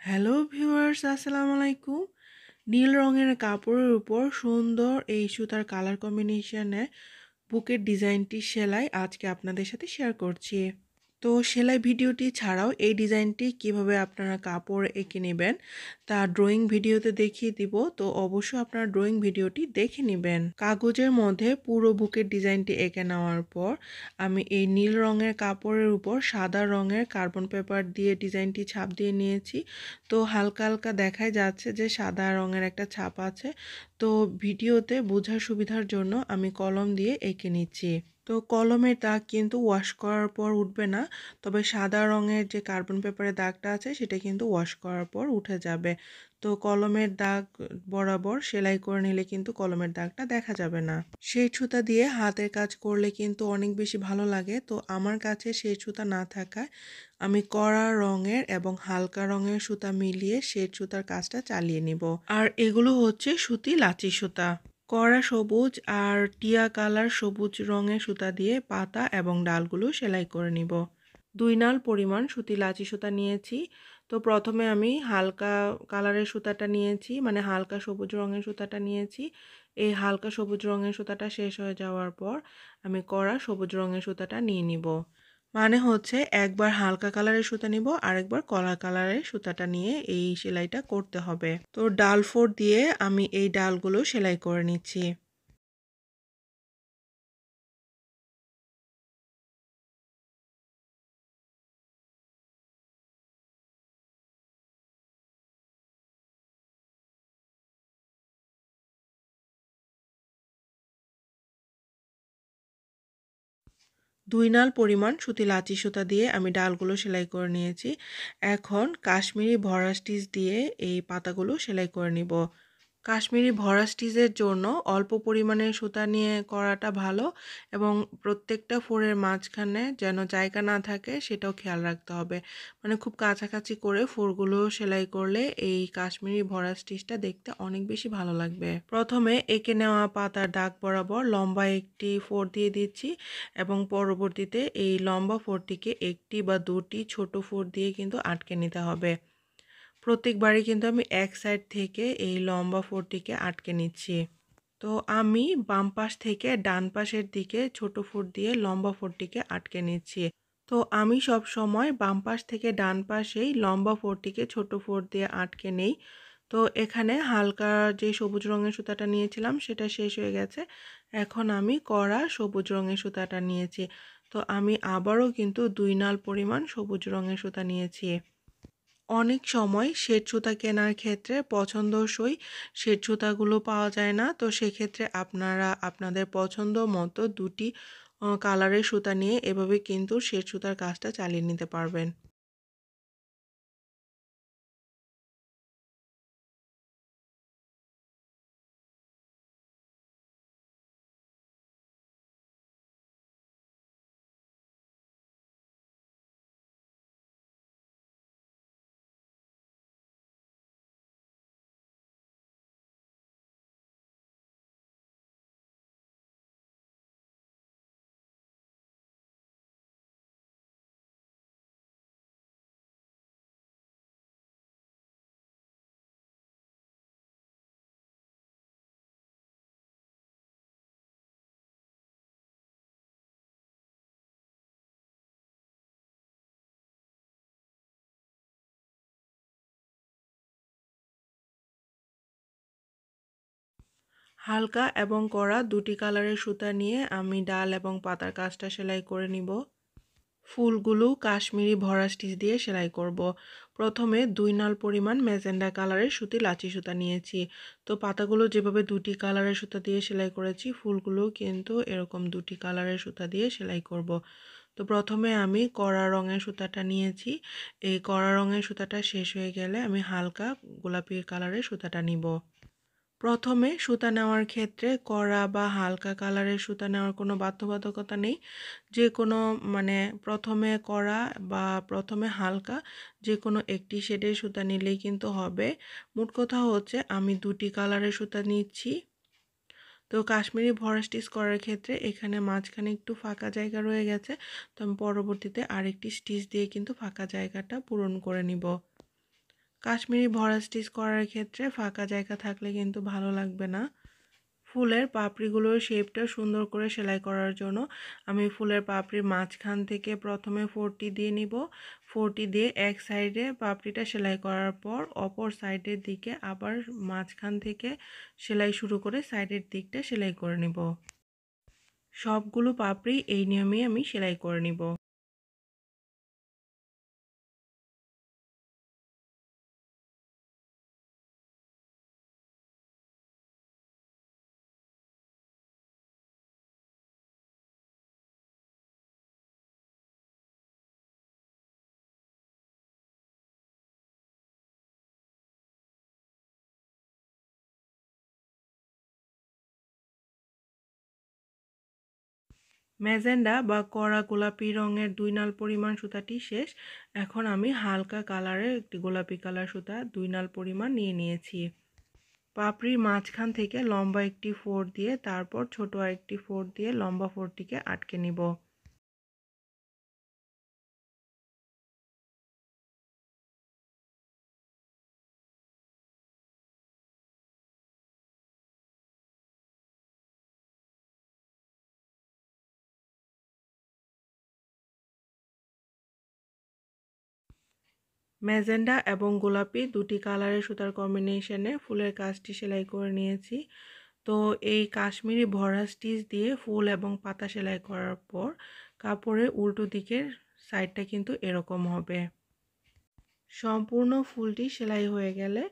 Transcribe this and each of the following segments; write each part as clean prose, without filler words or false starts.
Hello viewers, আসসালামু আলাইকুম। নীল রঙের কাপড়ের উপর সুন্দর এই সুতার কালার কম্বিনেশনে বুকের ডিজাইনটি সেলাই আজকে আপনাদের সাথে শেয়ার করছি। তো সেলাই ভিডিওটি ছাড়াও এই ডিজাইনটি কিভাবে আপনারা কাপড় এঁকে নেবেন তা ড্রয়িং ভিডিওতে দেখিয়ে দিব। তো অবশ্যই আপনারা ড্রয়িং ভিডিওটি দেখে নেবেন। কাগজের মধ্যে পুরো বুকের ডিজাইনটি এঁকে নেওয়ার পর আমি এই নীল রঙের কাপড়ের উপর সাদা রঙের কার্বন পেপার দিয়ে ডিজাইনটি ছাপ দিয়ে নিয়েছি। তো হালকা হালকা দেখাই যাচ্ছে যে সাদা রঙের একটা ছাপ আছে। তো ভিডিওতে বোঝার সুবিধার জন্য আমি কলম দিয়ে এঁকে নিচ্ছি। তো কলমের দাগ কিন্তু ওয়াশ করার পর উঠবে না, তবে সাদা রঙের যে কার্বন পেপারের দাগটা আছে সেটা কিন্তু ওয়াশ করার পর উঠে যাবে। তো কলমের দাগ বরাবর সেলাই করে নিলে কিন্তু কলমের দাগটা দেখা যাবে না। সেই সুতা দিয়ে হাতের কাজ করলে কিন্তু অনেক বেশি ভালো লাগে। তো আমার কাছে সেই সুতা না থাকায় আমি কড়া রঙের এবং হালকা রঙের সুতা মিলিয়ে সেই সুতার কাজটা চালিয়ে নিব। আর এগুলো হচ্ছে সুতি লাচি সুতা। কড়া সবুজ আর টিয়া কালার সবুজ রঙের সুতা দিয়ে পাতা এবং ডালগুলো সেলাই করে নিব। 2 নাল পরিমাণ সুতি লাচি সুতা নিয়েছি। তো প্রথমে আমি হালকা কালারের সুতাটা নিয়েছি, মানে হালকা সবুজ রঙের সুতাটা নিয়েছি। এই হালকা সবুজ রঙের সুতাটা শেষ হয়ে যাওয়ার পর আমি কড়া সবুজ রঙের সুতাটা নিয়ে নিব। মানে হচ্ছে একবার হালকা কালারের সুতা নিব আর একবার কড়া কালারের সুতাটা নিয়ে এই সেলাইটা করতে হবে। তো ডাল ফোর দিয়ে আমি এই ডালগুলো সেলাই করে নিচ্ছি। 2 নাল পরিমাণ সুতি লাচি সুতা দিয়ে আমি ডালগুলো সেলাই করে নিয়েছি। এখন কাশ্মীরি ভরা স্টিচ দিয়ে এই পাতাগুলো সেলাই করে নিব। কাশ্মীরি ভরা স্টিচের জন্য অল্প পরিমাণে সুতা নিয়ে করাটা ভালো, এবং প্রত্যেকটা ফোরের মাঝখানে যেন জায়গা না থাকে সেটাও খেয়াল রাখতে হবে। মানে খুব কাছাকাছি করে ফোরগুলো সেলাই করলে এই কাশ্মীরি ভরা স্টিচটা দেখতে অনেক বেশি ভালো লাগবে। প্রথমে এঁকে নেওয়া পাতার দাগ বরাবর লম্বা একটি ফোর দিয়ে দিচ্ছি, এবং পরবর্তীতে এই লম্বা ফোরটিকে একটি বা দুটি ছোট ফোর দিয়ে কিন্তু আটকে নিতে হবে। প্রত্যেকবারই কিন্তু আমি এক সাইড থেকে এই লম্বা ফোরটিকে আটকে নিচ্ছি। তো আমি বাম পাশ থেকে ডান পাশের দিকে ছোট ফোর দিয়ে লম্বা ফোরটিকে আটকে নিচ্ছি। তো আমি সব সময় বাম পাশ থেকে ডান পাশেই লম্বা ফোরটিকে ছোট ফোর দিয়ে আটকে নেই। তো এখানে হালকা যে সবুজ রঙের সুতাটা নিয়েছিলাম সেটা শেষ হয়ে গেছে। এখন আমি কড়া সবুজ রঙের সুতাটা নিয়েছি। তো আমি আবারও কিন্তু 2 নাল পরিমাণ সবুজ রঙের সুতা নিয়েছি। অনেক সময় সেট সুতা কেনার ক্ষেত্রে পছন্দসই সেট সুতাগুলো পাওয়া যায় না। তো সেক্ষেত্রে আপনারা আপনাদের পছন্দ মতো দুটি কালারের সুতা নিয়ে এভাবে কিন্তু সেট সুতার কাজটা চালিয়ে নিতে পারবেন। হালকা এবং কড়া দুটি কালারের সুতা নিয়ে আমি ডাল এবং পাতার কাজটা সেলাই করে নিব। ফুলগুলো কাশ্মীরি ভরা স্টিচ দিয়ে সেলাই করব। প্রথমে 2 নাল পরিমাণ ম্যাজেন্ডা কালারের সুতি লাচি সুতা নিয়েছি। তো পাতাগুলো যেভাবে দুটি কালারের সুতা দিয়ে সেলাই করেছি, ফুলগুলো কিন্তু এরকম দুটি কালারের সুতা দিয়ে সেলাই করব। তো প্রথমে আমি কড়া রঙের সুতাটা নিয়েছি। এই কড়া রঙের সুতাটা শেষ হয়ে গেলে আমি হালকা গোলাপি কালারের সুতাটা নিব। প্রথমে সুতা নেওয়ার ক্ষেত্রে কড়া বা হালকা কালারের সুতা নেওয়ার কোনো বাধ্যবাধকতা নেই। যে কোনো মানে প্রথমে কড়া বা প্রথমে হালকা যে কোনো একটি শেডের সুতা নিলেই কিন্তু হবে। মোট কথা হচ্ছে আমি দুটি কালারের সুতা নিচ্ছি। তো কাশ্মীরি ভরা স্টিচ করার ক্ষেত্রে এখানে মাঝখানে একটু ফাঁকা জায়গা রয়ে গেছে। তো আমি পরবর্তীতে আরেকটি স্টিচ দিয়ে কিন্তু ফাঁকা জায়গাটা পূরণ করে নিব। কাশ্মীরি ভরা স্টিচ করার ক্ষেত্রে ফাঁকা জায়গা থাকলে কিন্তু ভালো লাগবে না। ফুলের পাপড়িগুলোর শেপটা সুন্দর করে সেলাই করার জন্য আমি ফুলের পাপড়ির মাঝখান থেকে প্রথমে 40 দিয়ে নিব। 40 দিয়ে এক সাইডে পাপড়িটা সেলাই করার পর অপর সাইডের দিকে আবার মাঝখান থেকে সেলাই শুরু করে সাইডের দিকটা সেলাই করে নিব। সবগুলো পাপড়ি এই নিয়মেই আমি সেলাই করে নিব। ম্যাজেন্ডা বা কড়া গোলাপি রঙের 2 নাল পরিমাণ সুতাটি শেষ। এখন আমি হালকা কালারের একটি গোলাপি কালার সুতা 2 নাল পরিমাণ নিয়ে নিয়েছি। পাপড়ির মাঝখান থেকে লম্বা একটি ফোর দিয়ে তারপর ছোট আরেকটি ফোর দিয়ে লম্বা ফোরটিকে আটকে নিব। ম্যাজেন্ডা এবং গোলাপি দুটি কালারের সুতার কম্বিনেশনে ফুলের কাজটি সেলাই করে নিয়েছি। তো এই কাশ্মীরি ভরা স্টিচ দিয়ে ফুল এবং পাতা সেলাই করার পর কাপড়ের উল্টো দিকের সাইডটা কিন্তু এরকম হবে। সম্পূর্ণ ফুলটি সেলাই হয়ে গেলে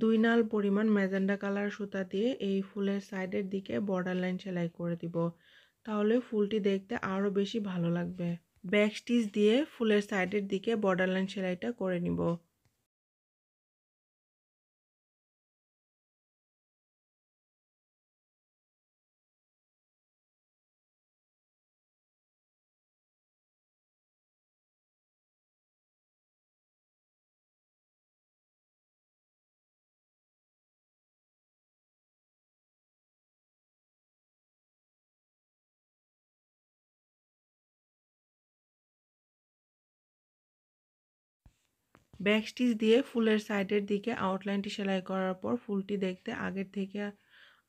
2 নাল পরিমাণ ম্যাজেন্ডা কালার সুতা দিয়ে এই ফুলের সাইডের দিকে বর্ডার লাইন সেলাই করে দিব। তাহলে ফুলটি দেখতে আরও বেশি ভালো লাগবে। ব্যাক স্টিচ দিয়ে ফুলের সাইডের দিকে বর্ডার লাইন সেলাইটা করে নিব। ব্যাক স্টিচ দিয়ে ফুলের সাইডের দিকে আউটলাইনটি সেলাই করার পর ফুলটি দেখতে আগের থেকে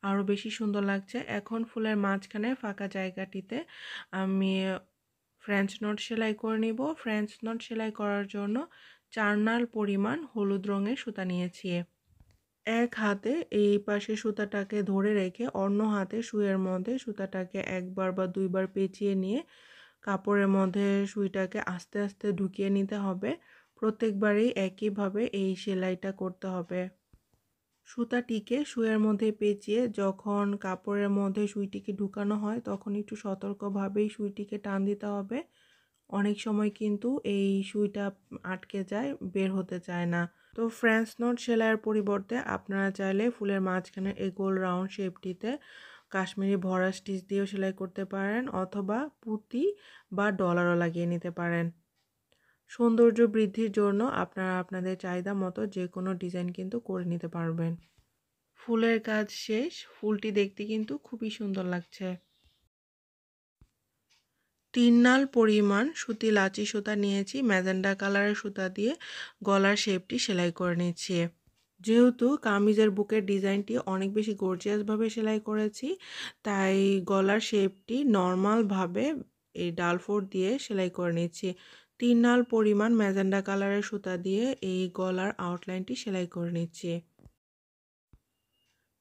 আরও বেশি সুন্দর লাগছে। এখন ফুলের মাঝখানে ফাঁকা জায়গাটিতে আমি ফ্রেঞ্চ নট সেলাই করে নিব। ফ্রেঞ্চ নট সেলাই করার জন্য 4 নাল পরিমাণ হলুদ রঙের সুতা নিয়েছি। এক হাতে এই পাশে সুতাটাকে ধরে রেখে অন্য হাতে সুইয়ের মধ্যে সুতাটাকে একবার বা দুইবার পেঁচিয়ে নিয়ে কাপড়ের মধ্যে সুইটাকে আস্তে আস্তে ঢুকিয়ে নিতে হবে। প্রত্যেকবারই একইভাবে এই সেলাইটা করতে হবে। সুতাটিকে সুইয়ের মধ্যে পেঁচিয়ে যখন কাপড়ের মধ্যে সুইটিকে ঢুকানো হয় তখন একটু সতর্কভাবেই সুইটিকে টান দিতে হবে। অনেক সময় কিন্তু এই সুইটা আটকে যায়, বের হতে চায় না। তো ফ্রেঞ্চ নট সেলাইয়ের পরিবর্তে আপনারা চাইলে ফুলের মাঝখানে এই গোল রাউন্ড শেপটিতে কাশ্মীরি ভরা স্টিচ দিয়েও সেলাই করতে পারেন অথবা পুঁতি বা ডলারও লাগিয়ে নিতে পারেন। সৌন্দর্য বৃদ্ধির জন্য আপনারা আপনাদের চাহিদা মতো যে কোনো ডিজাইন কিন্তু করে নিতে পারবেন। ফুলের কাজ শেষ। ফুলটি দেখতে কিন্তু খুবই সুন্দর লাগছে। 3 নাল পরিমাণ সুতি লাচি সুতা নিয়েছি। ম্যাজেন্ডা কালারের সুতা দিয়ে গলার শেপটি সেলাই করে নিচ্ছি। যেহেতু কামিজের বুকের ডিজাইনটি অনেক বেশি গর্জিয়াসভাবে সেলাই করেছি, তাই গলার শেপটি নর্মালভাবে এই ডাল ফোর দিয়ে সেলাই করে নিচ্ছি। 3 নাল পরিমাণ ম্যাজেন্ডা কালারের সুতা দিয়ে এই গলার আউটলাইনটি সেলাই করে নিচ্ছি।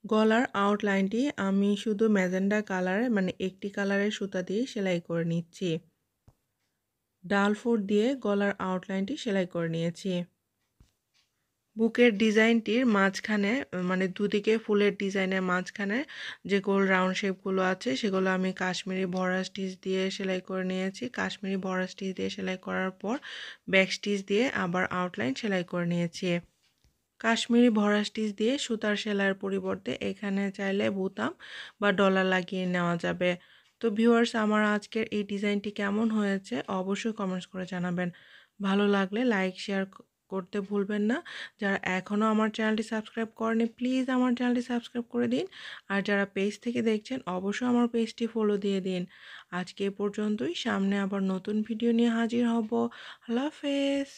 গলার আউটলাইনটি আমি শুধু ম্যাজেন্ডা কালারে মানে একটি কালারের সুতা দিয়ে সেলাই করে নিচ্ছি। ডাল ফোর দিয়ে গলার আউটলাইনটি সেলাই করে নিয়েছি। বুকের ডিজাইনটির মাঝখানে মানে দুদিকে ফুলের ডিজাইনের মাঝখানে যে গোল রাউন্ড শেপগুলো আছে সেগুলো আমি কাশ্মীরি ভরা স্টিচ দিয়ে সেলাই করে নিয়েছি। কাশ্মীরি ভরা স্টিচ দিয়ে সেলাই করার পর ব্যাক স্টিচ দিয়ে আবার আউটলাইন সেলাই করে নিয়েছি। কাশ্মীরি ভরা স্টিচ দিয়ে সুতার সেলাইয়ের পরিবর্তে এখানে চাইলে বোতাম বা ডলার লাগিয়ে নেওয়া যাবে। তো ভিউয়ার্স, আমার আজকের এই ডিজাইনটি কেমন হয়েছে অবশ্যই কমেন্টস করে জানাবেন। ভালো লাগলে লাইক শেয়ার করতে ভুলবেন না। যারা এখনও আমার চ্যানেলটি সাবস্ক্রাইব করেনি প্লিজ আমার চ্যানেলটি সাবস্ক্রাইব করে দিন। আর যারা পেজ থেকে দেখছেন অবশ্যই আমার পেজটি ফলো দিয়ে দিন। আজকে এ পর্যন্তই। সামনে আবার নতুন ভিডিও নিয়ে হাজির হব। আল্লাহ হাফেজ।